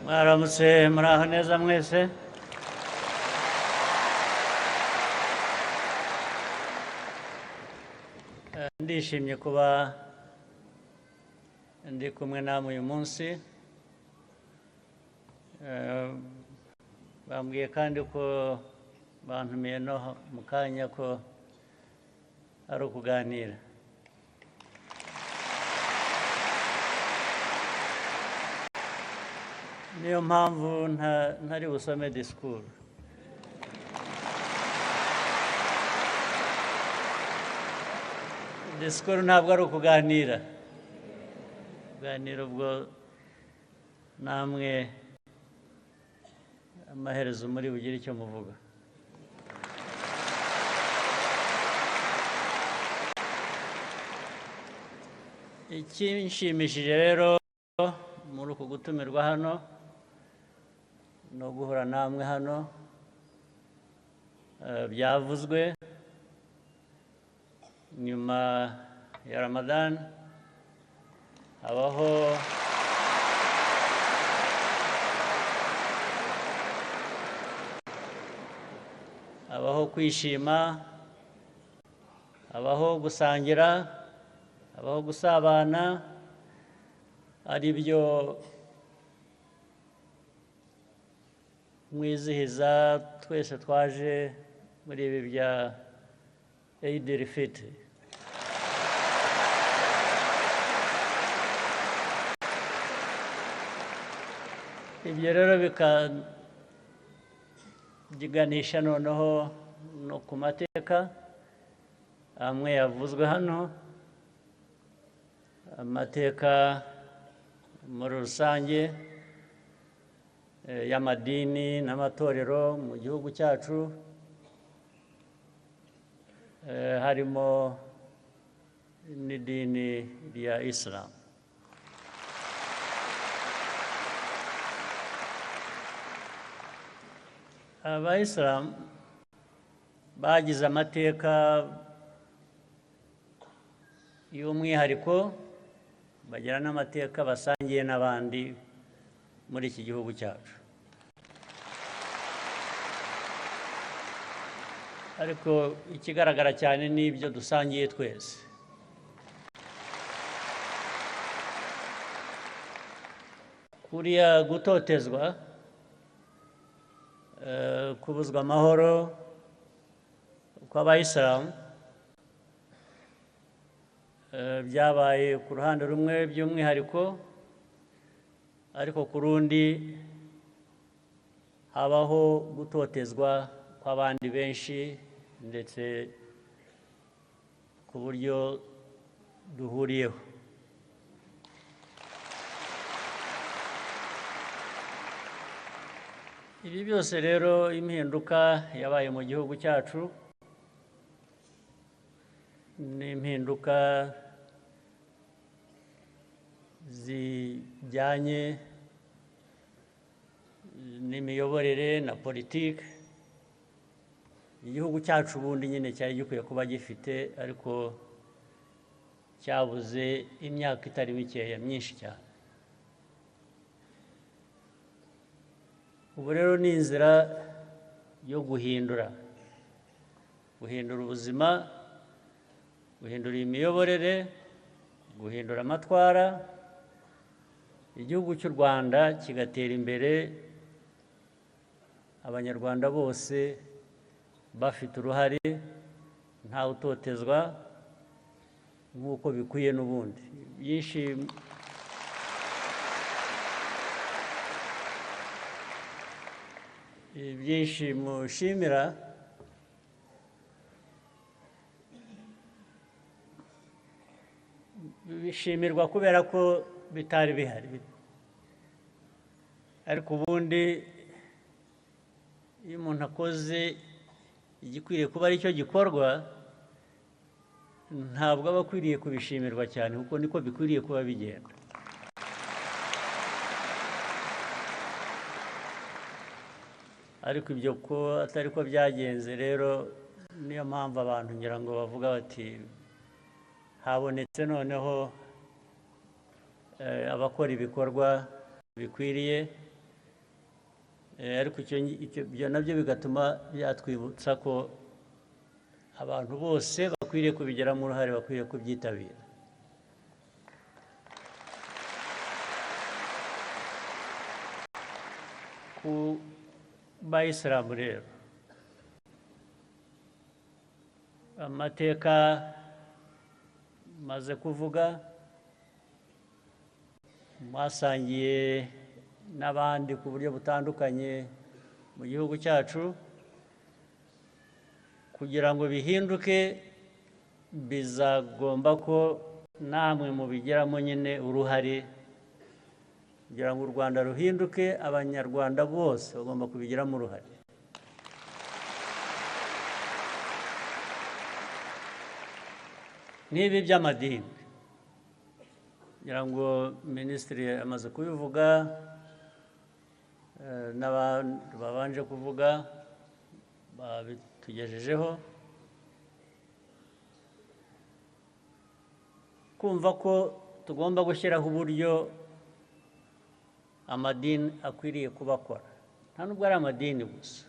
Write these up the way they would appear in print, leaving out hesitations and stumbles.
mwaramutse muraho neza mwese ndishimye kuba ndi kumwe namwe uyu munsi bambwiye kandi ko bantumiye no mu kanya ko ari ukuganira niyo mpamvu ntari busome disikuru disikuru ntabwo ari ukuganira kuganira ubwo namwe amaherezo muri bugire icyo muvuga ikinshimishije rero muri uku gutumirwa hano no guhura namwe hano byavuzwe nyuma ya Ramadan habaho kwishima habaho gusangira habaho gusabana ari byo mwizihiza twese twaje muri ibi bya Eid al-Fitr ibyo rero bikabyiganisha noneho no ku mateka amwe yavuzwe hano amateka muri rusange y'amadini n'amatorero mu gihugu cyacu harimo n'idini rya Islam Abayisilamu bagize amateka y'umwihariko bagira n'amateka basangiye n'abandi muri iki gihugu cyacu ariko ikigaragara cyane ni ibyo dusangiye twese kuriya gutotezwa kubuzwa amahoro kw'abayisilamu byabaye ku ruhande rumwe by'umwihariko ariko ku rundi habaho gutotezwa kw'abandi benshi ndetse ku buryo duhuriyeho ibi byose rero impinduka yabaye mu gihugu cyacu ni impinduka zijyanye n'imiyoborere na politiki igihugu cyacu ubundi nyine cyari gikwiye kuba gifite ariko cyabuze imyaka itari mikeya myinshi cyane ubu rero ni inzira yo guhindura ubuzima guhindura imiyoborere guhindura amatwara igihugu cy'u Rwanda kigatera imbere abanyarwanda bose bafite uruhare ntawe utotezwa nk'uko bikwiye n'ubundi byinshi mushimira bishimirwa kubera ko bitari bihari ariko ubundi iyo umuntu akoze igikwiriye kuba aricyo gikorwa ntabwo aba akwiriye kubishimirwa cyane kuko niko bikwiriye kuba bigenda ariko ibyo ko atari ko byagenze rero niyo mpamvu abantu ngira ngo bavuga bati habonetse noneho abakora ibikorwa bikwiriye ariko ibyo nabyo bigatuma byatwibutsa ko abantu bose bakwiriye kubigiramo uruhare, bakwiriye kubyitabira. Ku bayisilamu rero, amateka maze kuvuga mwasangiye n'abandi ku buryo butandukanye mu gihugu cyacu. Kugira ngo bihinduke bizagomba ko namwe mubigiramo nyine uruhare. Kugira ngo u Rwanda ruhinduke, abanyarwanda bose bagomba kubigiramo uruhare. N'ibi by'amadini, kugira ngo minisitiri amaze kubivuga, n'abandi babanje kuvuga babitugejejeho, kumva ko tugomba gushyiraho uburyo amadini akwiriye kubakora. Nta nubwo ari amadini gusa,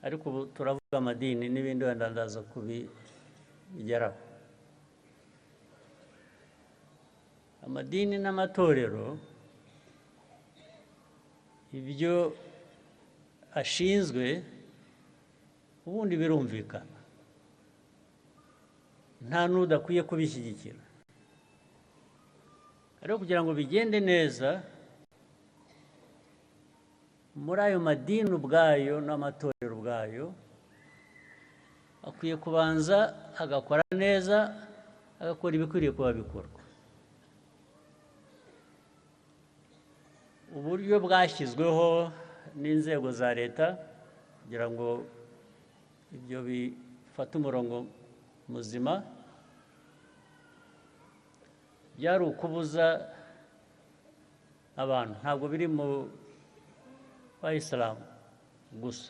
ariko ubu turavuga amadini n'ibindi wenda ndaza kubigeraho. Amadini n'amatorero, ibyo ashinzwe ubundi birumvikana, nta n'udakwiye kubishyigikira. Ariko kugira ngo bigende neza, muri ayo madini ubwayo n'amatorero ubwayo akwiye kubanza agakora neza, agakora ibikwiriye kuba bikorwa. Uburyo bwashyizweho n'inzego za leta kugira ngo ibyo bifate umurongo muzima, byari ukubuza abantu, ntabwo biri mu bayisilamu gusa,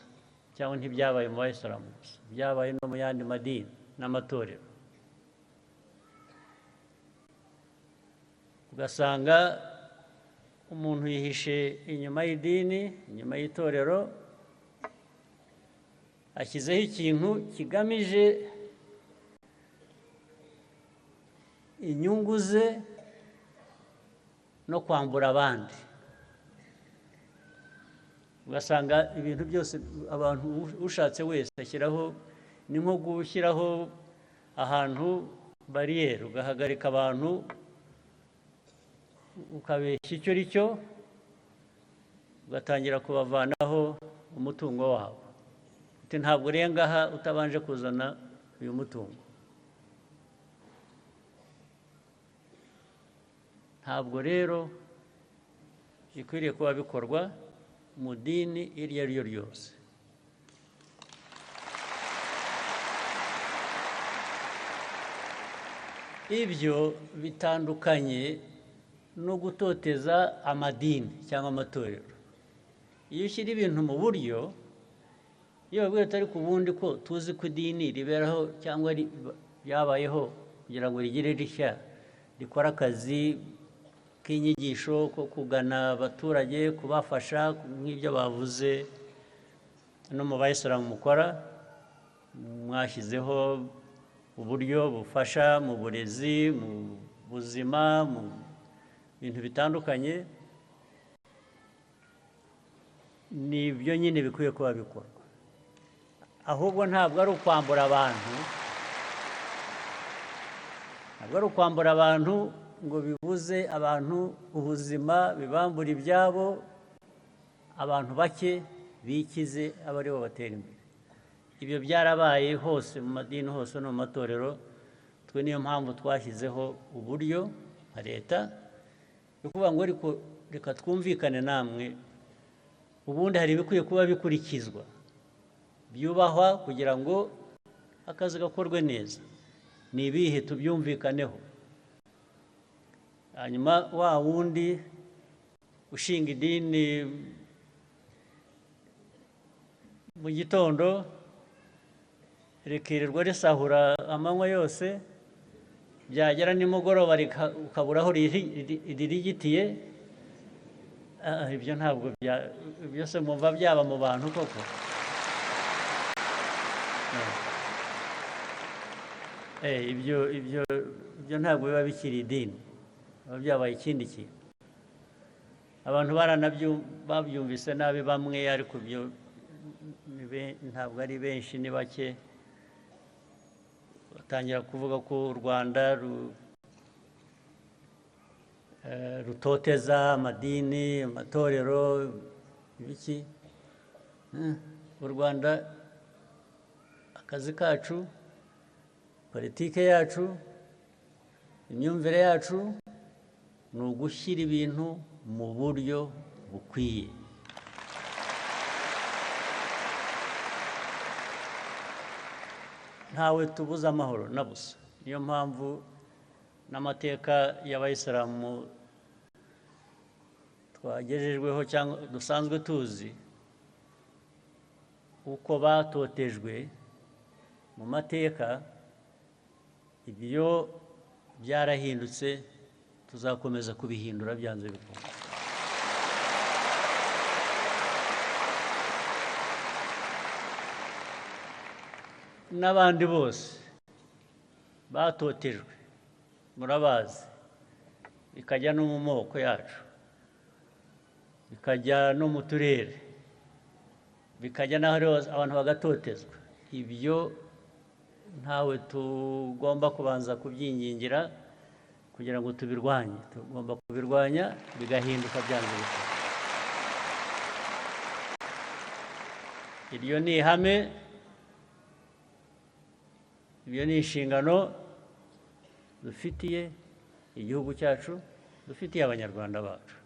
cyangwa ntibyabaye mu bayisilamu gusa, byabaye no mu yandi madini n'amatorero. Ugasanga umuntu yihishe inyuma y'idini, inyuma y'itorero, ashyizeho ikintu kigamije inyungu ze no kwambura abandi. Ugasanga ibintu byose abantu ushatse wese ashyiraho, ni nko gushyiraho ahantu bariyeri, ugahagarika abantu ukabeshya icyo ari cyo, ugatangira kubavanaho umutungo wabo. Uti ntabwo urenga aha utabanje kuzana uyu mutungo. Ntabwo rero bikwiriye kuba bikorwa mu dini iryo ari ryo ryose. Ibyo bitandukanye no gutoteza amadini cyangwa amatorero. Iyo ushyira ibintu mu buryo, iyo babwira atari ku bundi ko tuzi ko idini riberaho cyangwa ryabayeho kugira ngo rigire rishya, rikora akazi k'inyigisho ko kugana abaturage, kubafasha nk'ibyo bavuze no mu bayisilamu mukora, mwashyizeho uburyo bufasha mu burezi, mu buzima, mu bintu bitandukanye. Ni ibyo nyine bikwiye kuba bikorwa. Ahubwo ntabwo ari ukwambura abantu, ntabwo ari ukwambura abantu ngo bibuze abantu ubuzima, bibambura ibyabo, abantu bake bikize aba aribo batera imbere. Ibyo byarabaye hose mu madini, hose no mu matorero. Twe niyo mpamvu twashyizeho uburyo nka leta yo kuvuga ngo ariko reka twumvikane namwe, ubundi hari ibikwiye kuba bikurikizwa, byubahwa kugira ngo akazi gakorwe neza. Ni ibihe tubyumvikaneho, hanyuma wa wundi ushinga idini mu gitondo rikirirwa risahura amanywa yose, byagera nimugoroba ukabura aho ririgitiye, ibyo ntabwo byose mwumva byaba mu bantu koko. Ibyo ntabwo biba bikiri idini, biba byabaye ikindi kintu. Abantu babyumvise nabi bamwe, ariko byo ntabwo ari benshi, ni bake. Batangira kuvuga ko u Rwanda rutoteza amadini, amatorero, ibiki. U Rwanda, akazi kacu, politike yacu, imyumvire yacu ni ugushyira ibintu mu buryo bukwiye. Ntawe tubuza amahoro na busa. Niyo mpamvu n'amateka y'abayisilamu twagejejweho cyangwa dusanzwe tuzi uko batotejwe mu mateka, ibyo byarahindutse, tuzakomeza kubihindura byanze bikunze. N'abandi bose batotejwe murabazi, bikajya no mu moko yacu, bikajya no mu turere, bikajya n'aho abantu bagatotezwa. Ibyo ntawe tugomba kubanza kubyingingira kugira ngo tubirwanye. Tugomba kubirwanya bigahinduka byanze bikunze. Iryo ni ihame, ibyo ni inshingano dufitiye igihugu cyacu, dufitiye abanyarwanda bacu.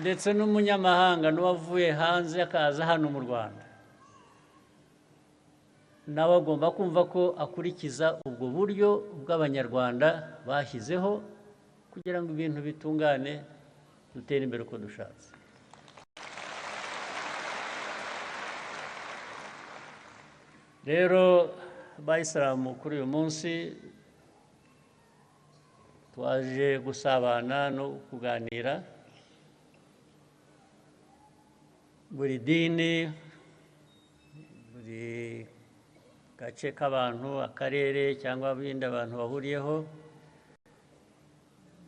Ndetse n'umunyamahanga n'uwavuye hanze akaza hano mu Rwanda, nawe agomba kumva ko akurikiza ubwo buryo bw'abanyarwanda bashyizeho kugira ngo ibintu bitungane, dutere imbere uko dushatse. Rero Abayisilamu kuri uyu munsi twaje gusabana no kuganira. Buri dini, buri gace k'abantu, akarere cyangwa ibindi abantu bahuriyeho,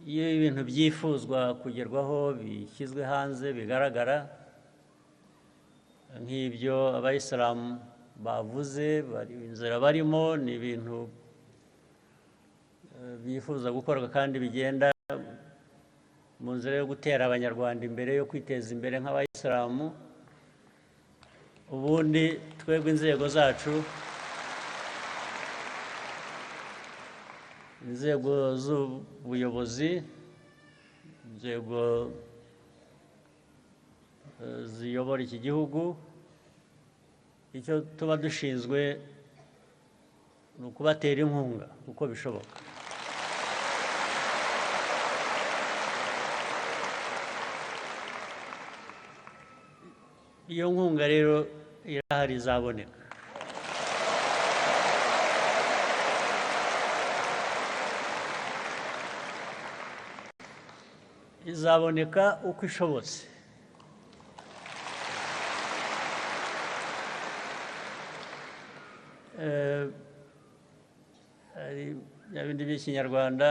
iyo ibintu byifuzwa kugerwaho bishyizwe hanze bigaragara, nk'ibyo Abayisilamu bavuze, inzira barimo ni ibintu bifuza gukorwa kandi bigenda mu nzira yo gutera abanyarwanda imbere, yo kwiteza imbere nk'Abayisilamu. Ubundi twebwe inzego zacu, inzego z'ubuyobozi, inzego ziyobora iki gihugu, icyo tuba dushinzwe ni ukubatera inkunga uko bishoboka. Iyo nkunga rero irahari, izaboneka. Izaboneka uko ishobotse. Hari bya bindi by'ikinyarwanda,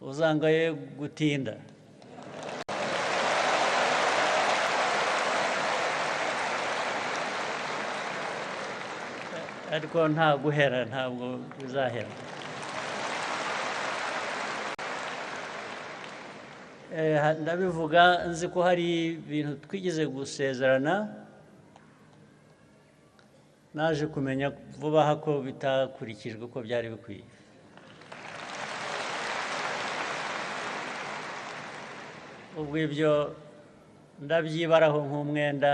uzangaye gutinda. Ariko nta guhera, ntabwo bizahera. Ndabivuga nzi ko hari ibintu twigeze gusezerana, naje kumenya vuba aha ko bitakurikijwe uko byari bikwiye. Ubwo ibyo ndabyibaraho nk'umwenda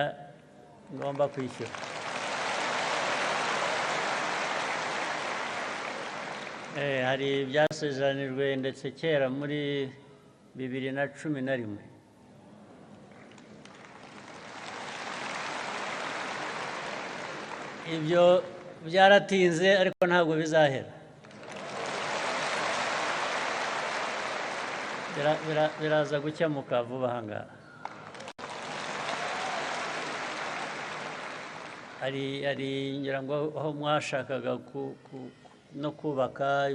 ngomba kwishyura. Hari ibyasezeranijwe ndetse kera muri 2011, ibyo byaratinze ariko ntabwo bizahera. Biraza gukemuka vuba aha ngaha. Hari ngira ngo aho mwashakaga no kubaka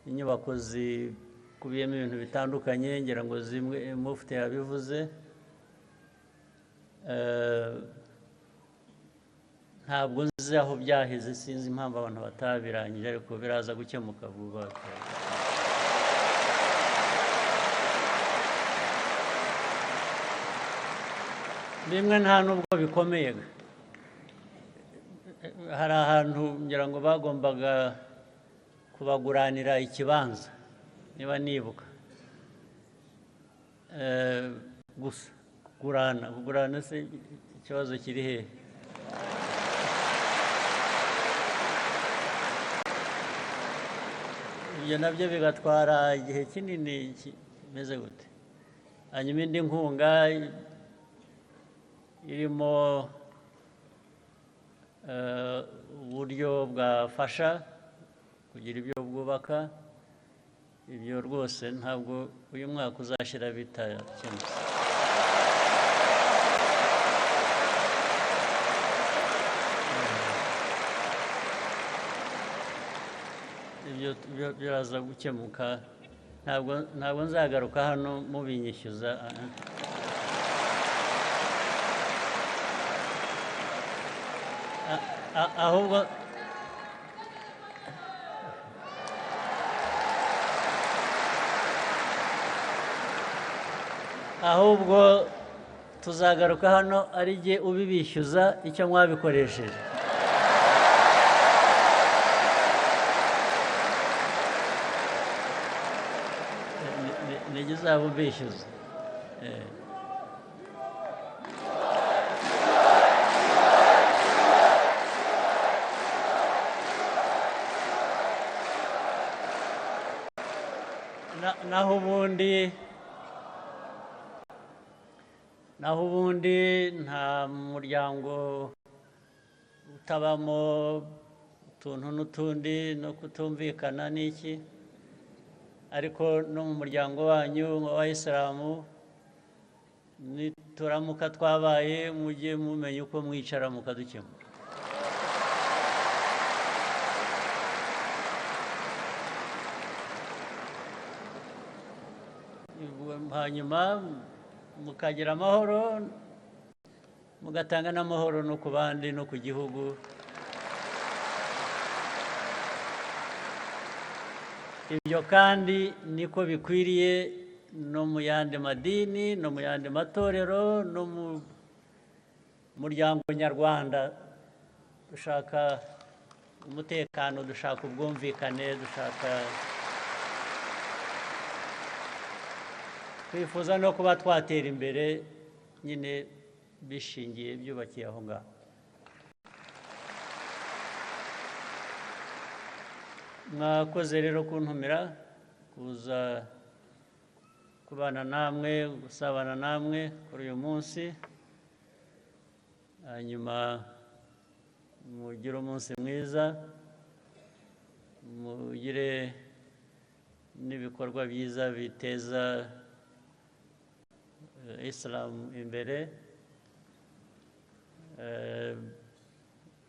inyubako zikubiyemo ibintu bitandukanye, ngira ngo zimwe mufite yabivuze. Ntabwo nzi aho byaheze, sinzi impamvu abantu batabirangije, ariko biraza gukemuka vuba. Bimwe nta nubwo bikomeye. Hari ahantu ngira ngo bagombaga kubaguranira ikibanza, niba nibuka. Gusa kugurana se ikibazo kiri hehe? Ibyo nabyo bigatwara igihe kinini kimeze gute. Hanyuma indi nkunga irimo uburyo bwafasha kugira ibyo bwubaka, ibyo rwose ntabwo uyu mwaka uzashyira bitakemutse. Ibyo biraza gukemuka, ntabwo nzagaruka hano mubinyishyuza. ahubwo tuzagaruka hano ari jye ubibishyuza icyo mwabikoresheje. Nijye uzaba ubishyuza. naho ubundi nta muryango utabamo utuntu n'utundi no kutumvikana n'iki, ariko no mu muryango wanyu w'Abayisilamu nituramuka twabaye mujye mumenya uko mwicara mukadukemura. Hanyuma mukagira amahoro, mugatanga n'amahoro no ku bandi no ku gihugu. Ibyo kandi niko bikwiriye no mu yandi madini, no mu yandi matorero, no mu muryango nyarwanda. Dushaka umutekano, dushaka ubwumvikane, twifuza no kuba twatera imbere nyine bishingiye byubakiye aho ngaho. Mwakoze rero kuntumira kuza kubana namwe, gusabana namwe kuri uyu munsi. Hanyuma mugire umunsi mwiza, mugire n'ibikorwa byiza biteza Islam imbere.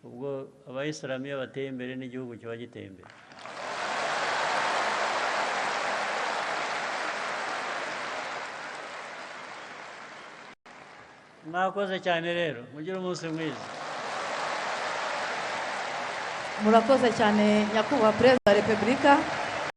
Ubwo Abayisilamu iyo bateye imbere n'igihugu kiba giteye imbere. Mwakoze cyane rero, mugire umunsi mwiza. Murakoze cyane Nyakubahwa Perezida wa Repubulika.